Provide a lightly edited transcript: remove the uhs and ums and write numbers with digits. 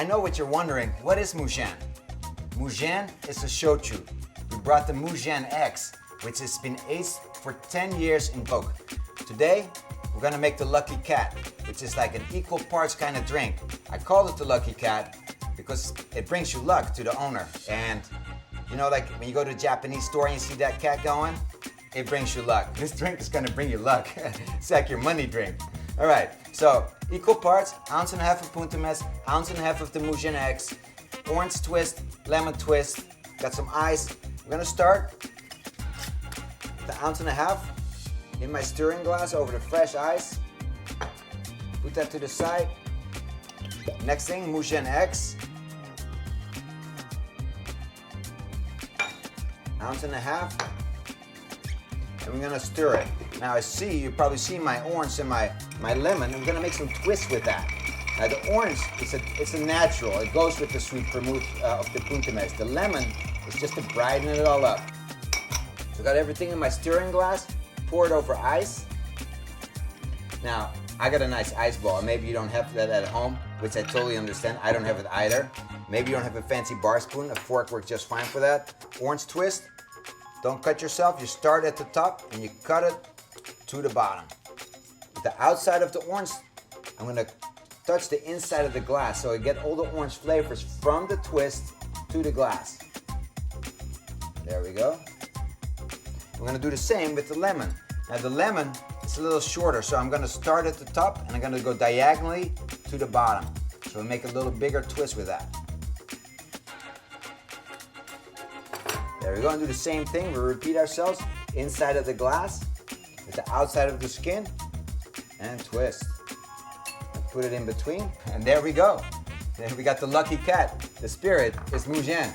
I know what you're wondering, what is MUJEN? MUJEN is a shochu. We brought the MUJEN X, which has been aged for 10 years in oak. Today, we're gonna make the Lucky Cat, which is like an equal parts kind of drink. I called it the Lucky Cat because it brings you luck to the owner. And you know, like when you go to a Japanese store and you see that cat going, it brings you luck. This drink is gonna bring you luck. It's like your money drink. All right, so equal parts, 1.5 ounces of Punta Mess, 1.5 ounces of the MUJEN X, orange twist, lemon twist, got some ice. We're gonna start with the 1.5 ounces in my stirring glass over the fresh ice. Put that to the side. Next thing, MUJEN X. 1.5 ounces. And we're gonna stir it. Now you probably see my orange and my lemon. I'm gonna make some twists with that. Now the orange, it's a natural. It goes with the sweet vermouth of the Punta Mess. The lemon is just to brighten it all up. So I got everything in my stirring glass. Pour it over ice. Now, I got a nice ice ball. Maybe you don't have that at home, which I totally understand. I don't have it either. Maybe you don't have a fancy bar spoon. A fork works just fine for that. Orange twist. Don't cut yourself. You start at the top and you cut it to the bottom. With the outside of the orange, I'm gonna touch the inside of the glass so I get all the orange flavors from the twist to the glass. There we go. We're gonna do the same with the lemon. Now the lemon is a little shorter, so I'm gonna start at the top and I'm gonna go diagonally to the bottom. So we'll make a little bigger twist with that. There we go, and do the same thing. We'll repeat ourselves. Inside of the glass, with the outside of the skin, and twist. And put it in between, and there we go. Then we got the Lucky Cat. The spirit is MUJEN.